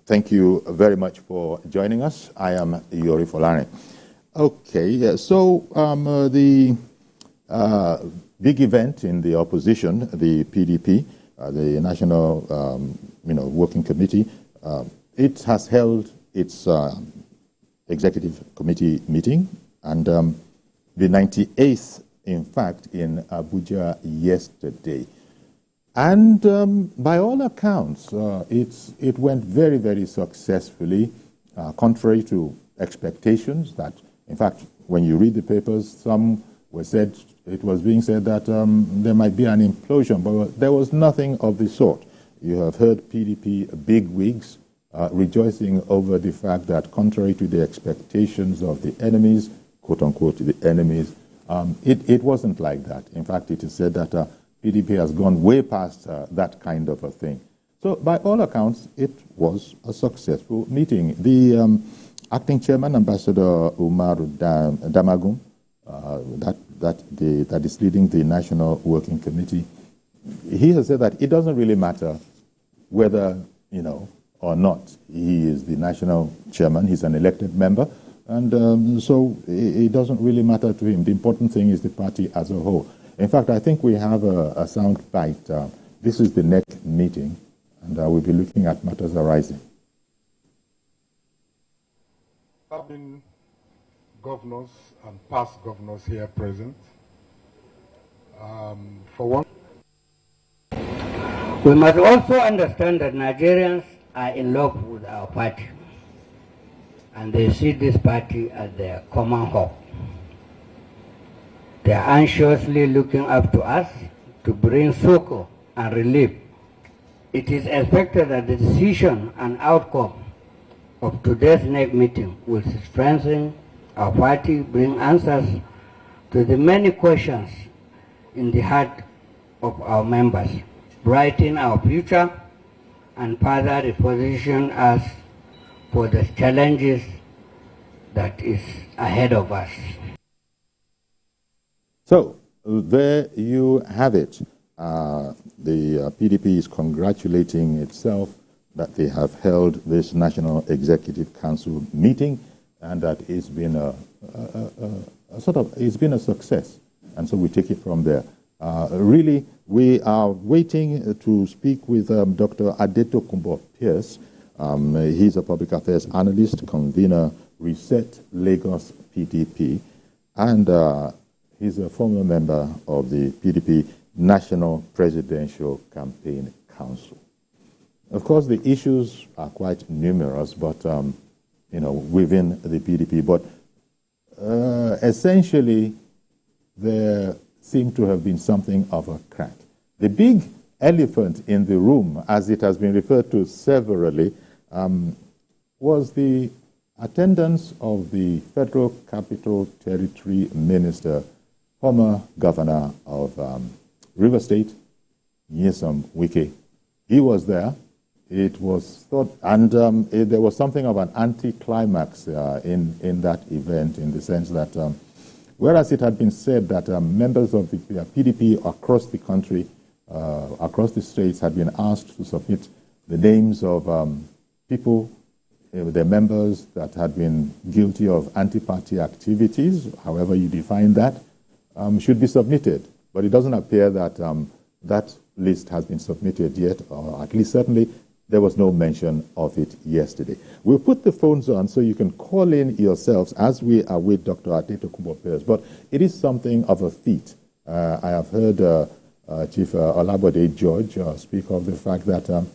Thank you very much for joining us. I am Yori Folani. Okay, so the big event in the opposition, the PDP, the National Working Committee, it has held its executive committee meeting, and the 98th, in fact, in Abuja yesterday. And by all accounts, it went very, very successfully, contrary to expectations that, in fact, when you read the papers, some were said, it was being said that there might be an implosion, but there was nothing of the sort. You have heard PDP bigwigs rejoicing over the fact that, contrary to the expectations of the enemies, quote-unquote, the enemies, it wasn't like that. In fact, it is said that PDP has gone way past that kind of a thing. So by all accounts, it was a successful meeting. The acting chairman, Ambassador Umaru Damagum, that is leading the National Working Committee, he has said that it doesn't really matter whether, or not, he is the national chairman, he's an elected member, and so it doesn't really matter to him. The important thing is the party as a whole. In fact, I think we have a sound bite. This is the next meeting, and we'll be looking at matters arising. Having governors and past governors here present, for one, we must also understand that Nigerians are in love with our party, and they see this party as their common hope. They are anxiously looking up to us to bring succor and relief. It is expected that the decision and outcome of today's next meeting will strengthen our party, bring answers to the many questions in the heart of our members, brighten our future, and further reposition us for the challenges that is ahead of us. So, there you have it. The PDP is congratulating itself that they have held this National Executive Council meeting, and that it's been it's been a success. And so we take it from there. Really, we are waiting to speak with Dr. Adetokunbo Pierce. He's a public affairs analyst, convener, Reset Lagos PDP, and he's a former member of the PDP National Presidential Campaign Council. Of course, the issues are quite numerous, but within the PDP. But essentially, there seemed to have been something of a crack. The big elephant in the room, as it has been referred to severally, was the attendance of the Federal Capital Territory Minister, former governor of River State, Nyesom Wike. He was there. It was thought, and there was something of an anticlimax in that event, in the sense that whereas it had been said that members of the PDP across the country, across the states, had been asked to submit the names of people, their members that had been guilty of anti-party activities, however you define that, should be submitted. But it doesn't appear that that list has been submitted yet, or at least certainly there was no mention of it yesterday. We'll put the phones on so you can call in yourselves as we are with Dr. Adetokunbo Pierce. But it is something of a feat. I have heard Chief Olabode George speak of the fact that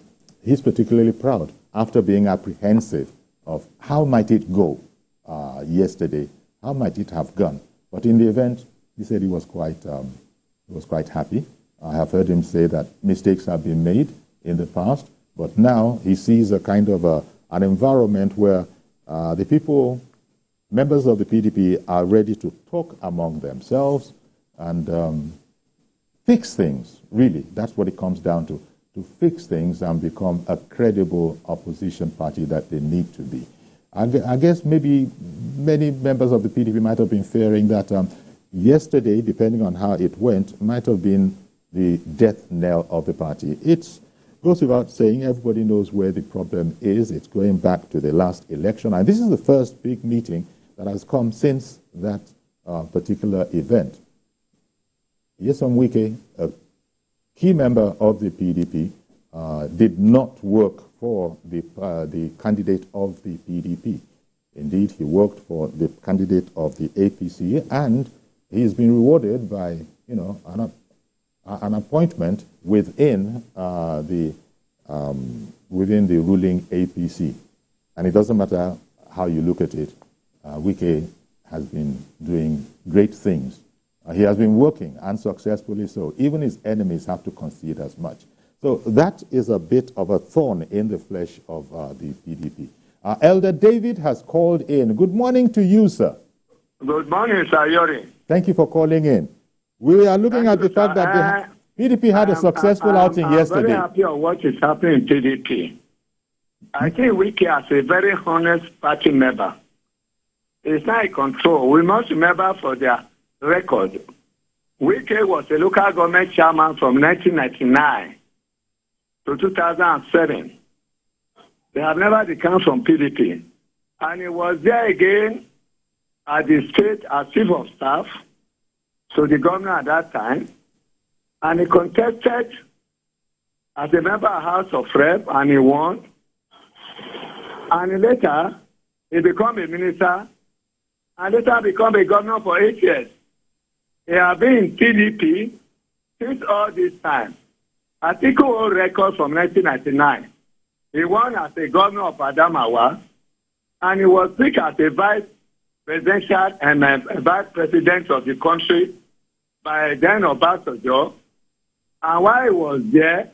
he's particularly proud after being apprehensive of how might it go yesterday, how might it have gone. But in the event, he said he was quite happy. I have heard him say that mistakes have been made in the past, but now he sees a kind of an environment where the people, members of the PDP, are ready to talk among themselves and fix things, really. That's what it comes down to fix things and become a credible opposition party that they need to be. I guess maybe many members of the PDP might have been fearing that yesterday, depending on how it went, might have been the death knell of the party. goes without saying, everybody knows where the problem is. It's going back to the last election. And this is the first big meeting that has come since that particular event. Nyesom Wike, a key member of the PDP, did not work for the candidate of the PDP. Indeed, he worked for the candidate of the APC, and he's been rewarded by, an appointment within within the ruling APC. And it doesn't matter how you look at it. Wike has been doing great things. He has been working, and successfully so. Even his enemies have to concede as much. So that is a bit of a thorn in the flesh of the PDP. Elder David has called in. Good morning to you, sir. Good morning, Sir Yori. Thank you for calling in. We are looking at the fact that the PDP had a successful outing yesterday. I'm very happy of what is happening in PDP. I think Wike as a very honest party member. It's not a control. We must remember for their record. Wike was a local government chairman from 1999 to 2007. They have never declined from PDP. And he was there again at the state as chief of staff to the governor at that time. And he contested as a member of House of Rep, and he won. And later, he became a minister, and later became a governor for 8 years. He has been in PDP since all this time. Article O record from 1999. He won as a governor of Adamawa, and he was picked as a vice presidential and vice president of the country by then Obasanjo. And while he was there,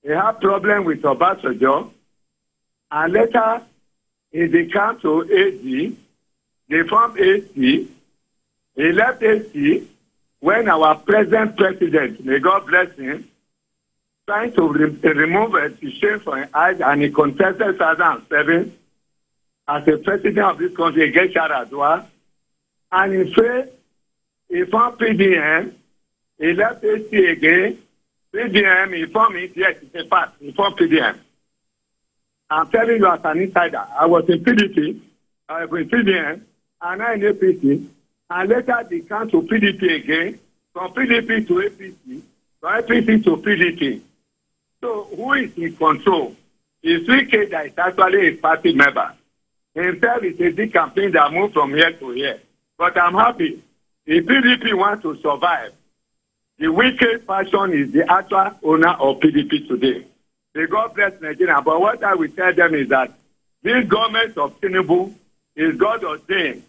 he had problem with Obasanjo, and later he declined to AD. They formed AC. He left AC when our present president, may God bless him, trying to remove a shame from his eyes, and he contested 2007 as the president of this country against Yaradua. And in fact, he formed PDM. He left AC again. PDM, he formed it, yes, it's a fact. He formed PDM. I'm telling you as an insider, I was in PDP, I was in PDM, and now in APC, and later they came to PDP again, from PDP to APC, from APC to PDP. So who is in control? It's Wike that is actually a party member. Himself is a big campaign that moved from here to here. But I'm happy. If PDP wants to survive, the Wike faction is the actual owner of PDP today. May God bless Nigeria. But what I will tell them is that this government of Tinubu is God ordained.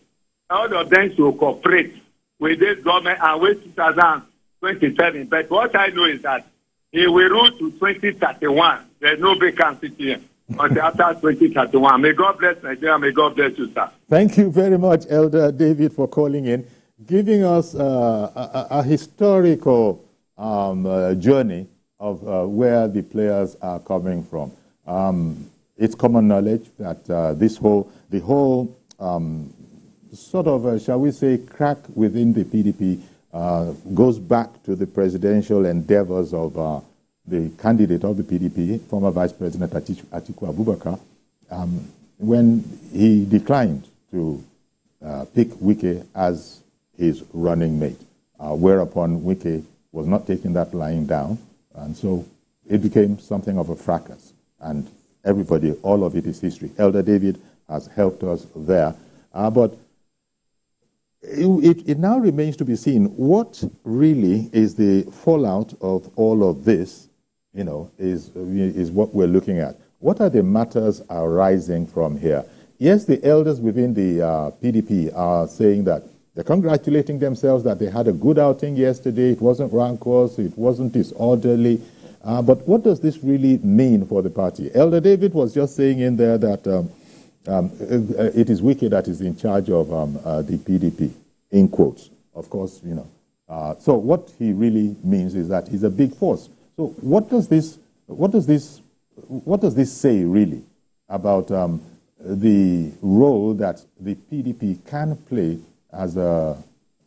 All of them should cooperate with this government and wait 2027. But what I know is that he will rule to 2031. There's no vacancy here until after 2031. May God bless Nigeria. May God bless you, sir. Thank you very much, Elder David, for calling in, giving us a historical journey of where the players are coming from. It's common knowledge that the whole sort of, shall we say, crack within the PDP goes back to the presidential endeavors of the candidate of the PDP, former Vice President Atiku Abubakar, when he declined to pick Wike as his running mate, whereupon Wike was not taking that lying down, and so it became something of a fracas. And everybody, all of it is history. Elder David has helped us there. But it now remains to be seen what really is the fallout of all of this, is what we're looking at. What are the matters arising from here? Yes, the elders within the PDP are saying that they're congratulating themselves that they had a good outing yesterday. It wasn't rancorous, it wasn't disorderly. But what does this really mean for the party? Elder David was just saying in there that it is Wike that is in charge of the PDP, in quotes. Of course, So what he really means is that he's a big force. So what does this say really about the role that the PDP can play as a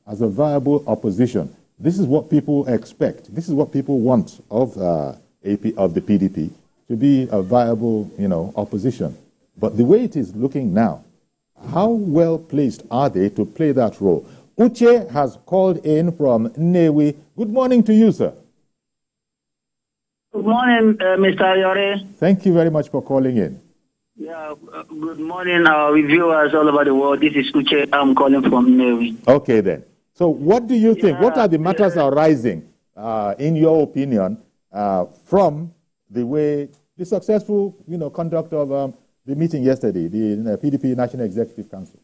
viable opposition? This is what people expect. This is what people want of the PDP. to be a viable, opposition. But the way it is looking now, how well placed are they to play that role? Uche has called in from Nnewi. Good morning to you, sir. Good morning, Mr. Yore. Thank you very much for calling in. Yeah, good morning, our viewers all over the world. This is Uche. I'm calling from Nnewi. Okay, then. So what do you think? What are the matters arising, in your opinion, from the successful, conduct of the meeting yesterday, the PDP National Executive Council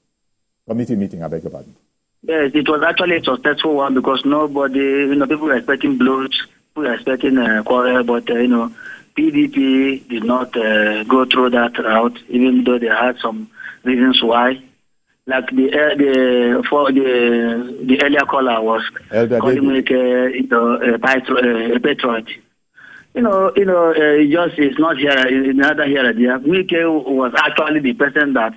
committee meeting, I beg your pardon? Yes, it was actually a successful one because nobody, people were expecting blows, people were expecting quarrel, but, PDP did not go through that route, even though they had some reasons why. Like the earlier caller was calling me a patriot. It's not here, neither here nor there. Wike was actually the person that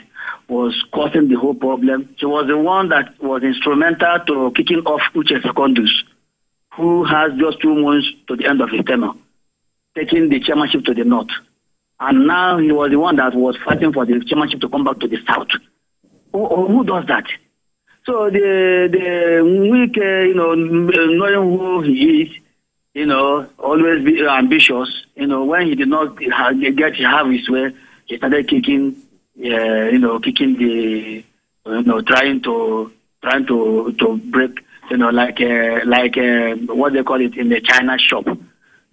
was causing the whole problem. She was the one that was instrumental to kicking off Uche Secondus, who has just 2 months to the end of his tenure, taking the chairmanship to the north. And now he was the one that was fighting for the chairmanship to come back to the south. Who does that? So the Wike, knowing who he is, always be ambitious. When he did not get to have his way, he started kicking, kicking the, trying to break, like what they call it in the China shop.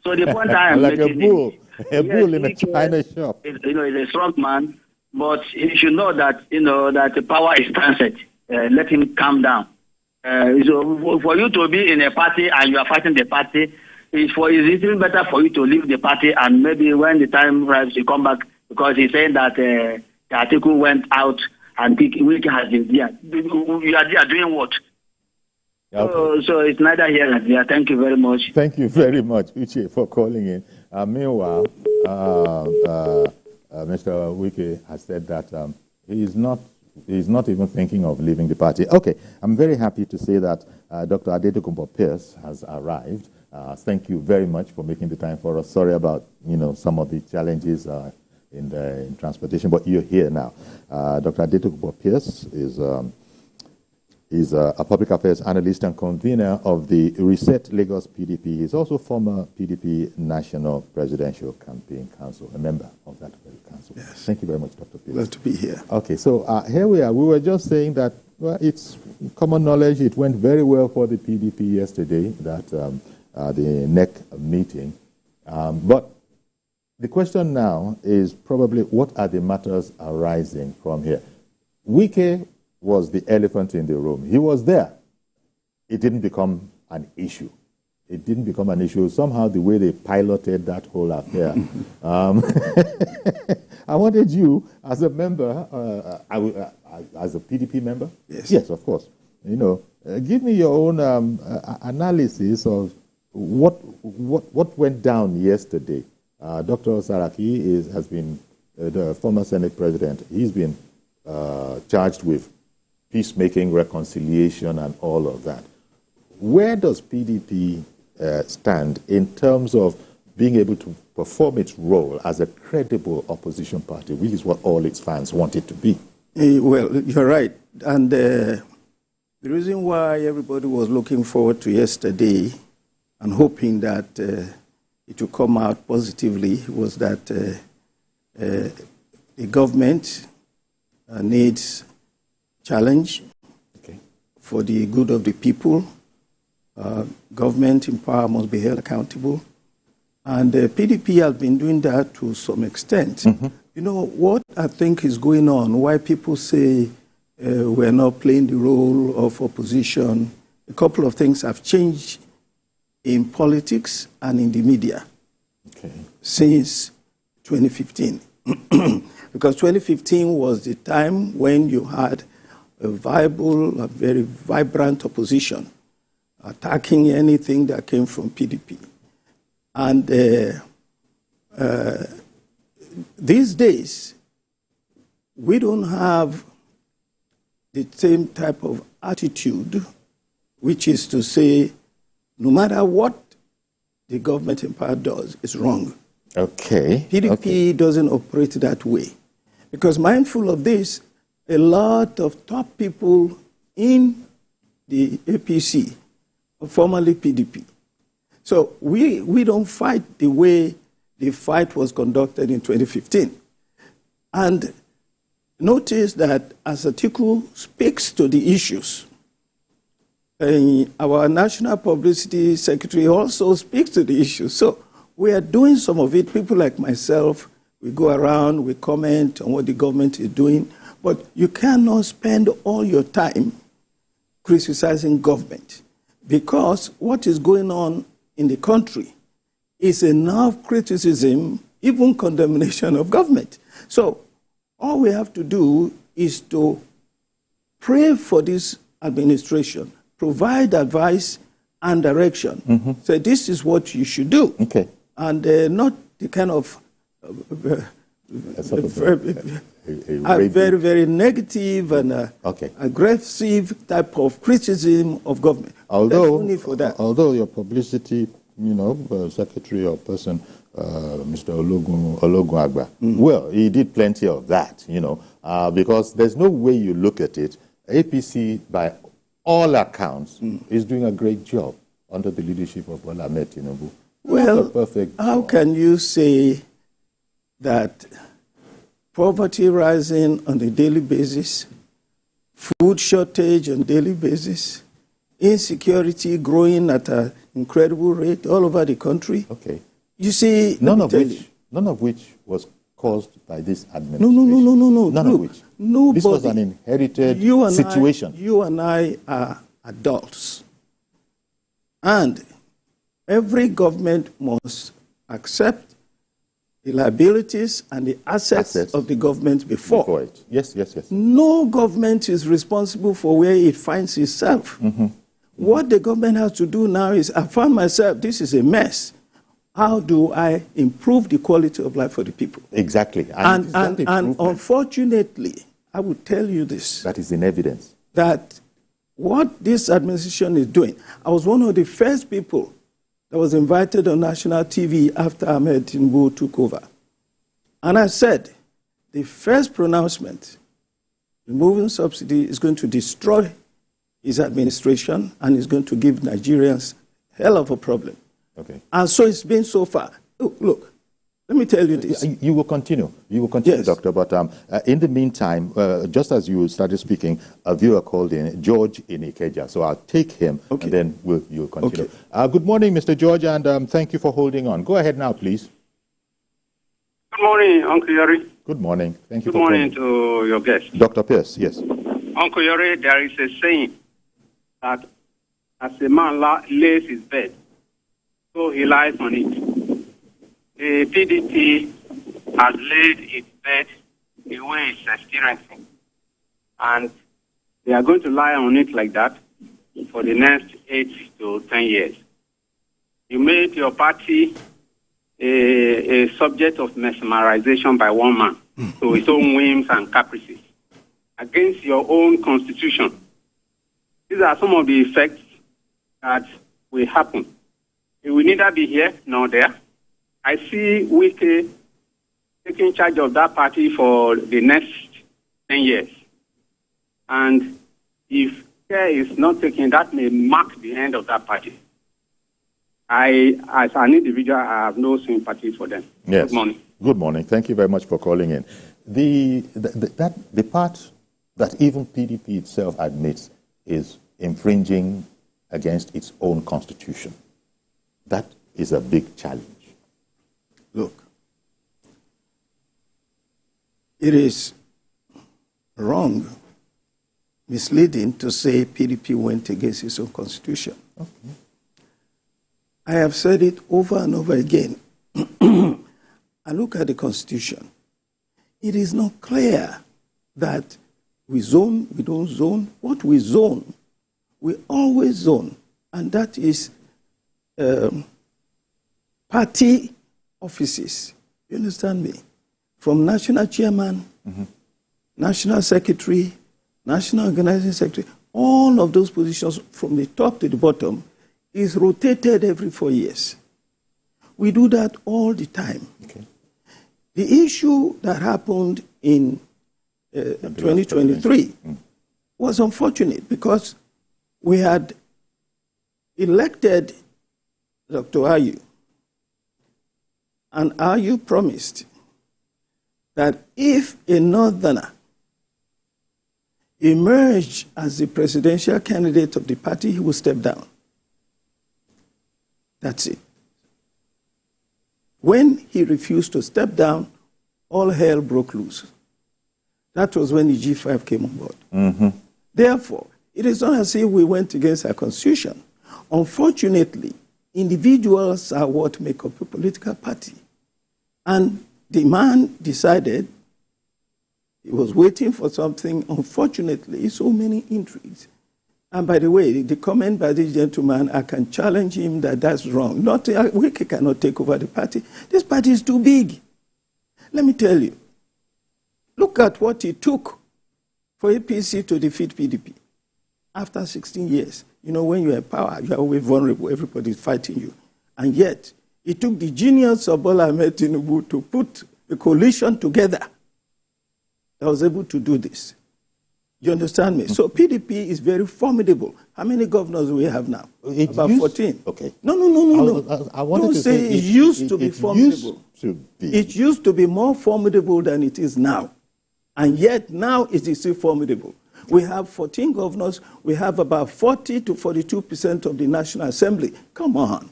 So the point I am like making a bull in a China shop. He's a strong man, but he should know that, that the power is transient. Let him calm down. So for you to be in a party and you are fighting the party, it's even better for you to leave the party and maybe when the time arrives you come back, because he's saying that the article went out and Wike has been there. You are there doing what? Okay. So it's neither here nor there. Thank you very much. Thank you very much, Uche, for calling in. Meanwhile, Mr. Wike has said that he's not even thinking of leaving the party. Okay, I'm very happy to say that Dr. Adetokunbo Pierce has arrived. Thank you very much for making the time for us. Sorry about some of the challenges in transportation, but you're here now. Dr. Adetokunbo Pierce is a public affairs analyst and convener of the Reset Lagos PDP. He's also former PDP National Presidential Campaign Council, a member of that very council. Yes. Thank you very much, Dr. Pierce. Glad to be here. Okay, so here we are. We were just saying that it's common knowledge. It went very well for the PDP yesterday, that the NEC meeting. But the question now is probably what are the matters arising from here? Wike was the elephant in the room. He was there. It didn't become an issue. It didn't become an issue. Somehow the way they piloted that whole affair. I wanted you, as a member, as a PDP member? Yes. Yes, of course. Give me your own analysis of what went down yesterday. Dr. Saraki has been the former Senate president. He's been charged with peacemaking, reconciliation, and all of that. Where does PDP stand in terms of being able to perform its role as a credible opposition party, which is what all its fans want it to be? Well, you're right. And the reason why everybody was looking forward to yesterday and hoping that it would come out positively was that the government needs challenge for the good of the people. Government in power must be held accountable. And the PDP has been doing that to some extent. What I think is going on, why people say we're not playing the role of opposition, a couple of things have changed in politics and in the media since 2015. Because 2015 was the time when you had a viable, a very vibrant opposition attacking anything that came from PDP. And these days, we don't have the same type of attitude, which is to say, no matter what the government in power does, it's wrong. Okay. PDP doesn't operate that way. Because mindful of this, a lot of top people in the APC, formerly PDP. So we don't fight the way the fight was conducted in 2015. And notice that as Atiku speaks to the issues, our National Publicity Secretary also speaks to the issues. So we are doing some of it. People like myself, we go around, we comment on what the government is doing, but you cannot spend all your time criticizing government, because what is going on in the country is enough criticism, even condemnation of government. So all we have to do is to pray for this administration, provide advice and direction. So this is what you should do. Okay. And not the kind of very, very negative and aggressive type of criticism of government. Although, no need for that. Although your publicity, secretary or person, Mr. Ologun Agba, well, he did plenty of that, because there's no way you look at it. APC, by all accounts, is doing a great job under the leadership of Bola Ahmed Tinubu. Well, how can you say that poverty rising on a daily basis, food shortage on a daily basis, insecurity growing at an incredible rate all over the country? Okay. You see, none of which was caused by this administration. No. None of which. Nobody. This was an inherited situation. You and I are adults. And every government must accept the liabilities and the assets of the government before it. Yes. No government is responsible for where it finds itself. What the government has to do now is, I found myself, this is a mess. How do I improve the quality of life for the people? Exactly. And unfortunately, I will tell you this. That is in evidence. That what this administration is doing, I was one of the first people that was invited on national TV after Ahmed Tinubu took over. And I said, the first pronouncement, removing subsidy, is going to destroy his administration and is going to give Nigerians a hell of a problem. Okay. And so it's been so far. Look, let me tell you this. You will continue. Yes. Doctor. But in the meantime, just as you started speaking, a viewer called in, George in Ikeja. So I'll take him, and then you'll continue. Okay. Good morning, Mr. George, and thank you for holding on. Go ahead now, please. Good morning, Uncle Yori. Good morning. Thank you. Good morning to your guest. Dr. Pierce, yes. Uncle Yori, there is a saying that as a man lays his bed, so he lies on it. The PDP has laid its bed the way it's experiencing. And they are going to lie on it like that for the next 8 to 10 years. You made your party a subject of mesmerization by one man to his own whims and caprices against your own constitution. These are some of the effects that will happen. It will neither be here nor there. I see Wike taking charge of that party for the next 10 years. And if care is not taken, that may mark the end of that party. As an individual, I have no sympathy for them. Yes. Good morning. Good morning. Thank you very much for calling in. The part that even PDP itself admits is infringing against its own constitution. That is a big challenge. Look, it is wrong, misleading to say PDP went against its own constitution. Okay. I have said it over and over again. I look at the constitution. It is not clear that we zone, we don't zone. What we zone, we always zone, and that is party offices. You understand me? From national chairman, national secretary, national organizing secretary, all of those positions from the top to the bottom is rotated every 4 years. We do that all the time. Okay. The issue that happened in 2023 was unfortunate because we had elected Dr. Ayu, and Ayu promised that if a Northerner emerged as the presidential candidate of the party, he would step down. That's it. When he refused to step down, all hell broke loose. That was when the G5 came on board. Therefore, it is not as if we went against our constitution. Unfortunately, individuals are what make up a political party. And the man decided he was waiting for something. Unfortunately, so many intrigues. And by the way, the comment by this gentleman, I can challenge him that that's wrong. We cannot take over the party. This party is too big. Let me tell you, look at what it took for APC to defeat PDP. After 16 years, you know, when you're in power, you're always vulnerable. Everybody's fighting you. And yet, it took the genius of Bola Ahmed Tinubu to put a coalition together that was able to do this. You understand me? So PDP is very formidable. How many governors do we have now? About 14. Okay. No. I wanted Don't to say it used to be formidable. It used to be more formidable than it is now. And yet now it is still formidable. We have 14 governors. We have about 40 to 42% of the National Assembly. Come on.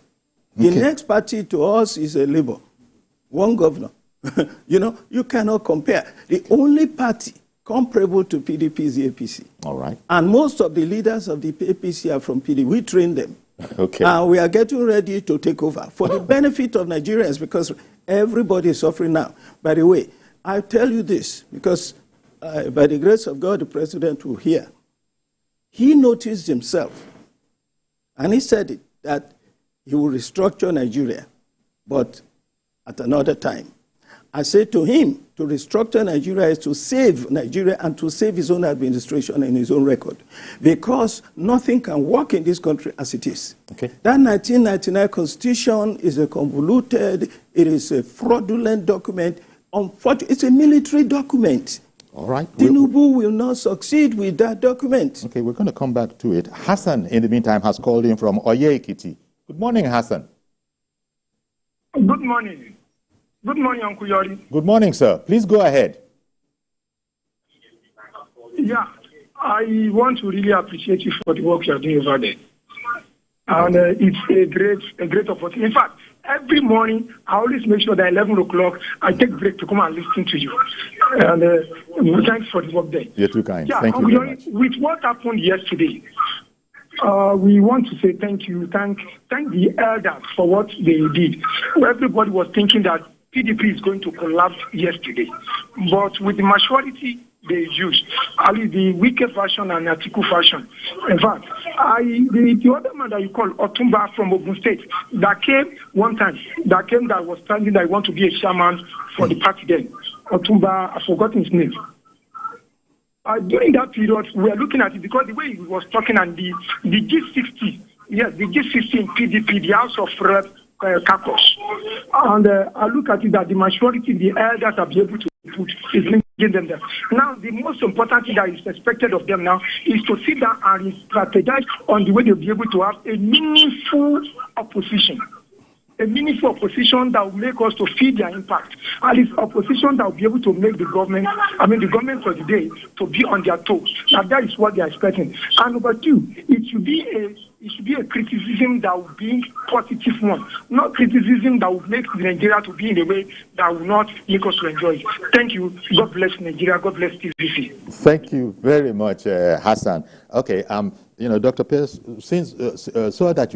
The next party to us is a Labour. One governor. You know, you cannot compare. The only party comparable to PDP is the APC. All right. And most of the leaders of the APC are from PDP. We train them. Okay. And we are getting ready to take over for the benefit of Nigerians because everybody is suffering now. By the way, I tell you this because by the grace of God, the president will hear. He noticed himself, and he said it, that he will restructure Nigeria, but at another time. I said to him, to restructure Nigeria is to save Nigeria and to save his own administration and his own record. Because nothing can work in this country as it is. Okay. That 1999 constitution is a convoluted, it is a fraudulent document. Unfortunately, it's a military document. All right. Tinubu will not succeed with that document. Okay, we're going to come back to it. Hassan, in the meantime, has called in from Oye Ekiti. Good morning, Hassan. Good morning. Good morning, Uncle Yori. Good morning, sir. Please go ahead. Yeah, I want to really appreciate you for the work you're doing over there. And it's a great opportunity. In fact, every morning, I always make sure that 11 o'clock, I take a break to come and listen to you. And thanks for the work there. You're too kind. Yeah, Thank you very much. With what happened yesterday, we want to say thank you. Thank the elders for what they did. Everybody was thinking that PDP is going to collapse yesterday. But with the majority they used, only the wicked version and Atiku version. In fact, the other man that you call Otumba from Ogun State, that came one time, that was standing that want to be a chairman for the party then. Otumba, I've forgotten his name. During that period, we are looking at it because the way he was talking and the G60, yes, the G60 in PDP, the House of Rep, Kakos. And I look at it that the majority, the elders are be able to put is bringing them there. Now, the most important thing that is expected of them now is to sit down and strategize on the way they'll be able to have a meaningful opposition. A meaningful opposition that will make us to feel their impact. And it's opposition that will be able to make the government of the day, to be on their toes. Now that is what they are expecting. And number two, it should be a criticism that will be a positive one, not criticism that will make Nigeria to be in a way that will not make us to enjoy it. Thank you. God bless Nigeria. God bless TVC. Thank you very much, Hassan. Okay, Dr. Pierce, since so that you